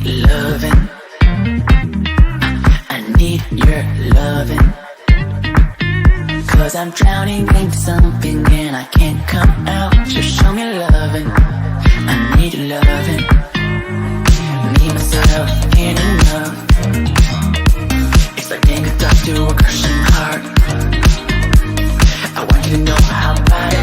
loving. I need your loving. 'Cause I'm drowning in something and I can't come out. Just show me loving. I need your loving. Me, myself, ain't enough. It's like being a dog to a crushing heart. I want you to know how bad it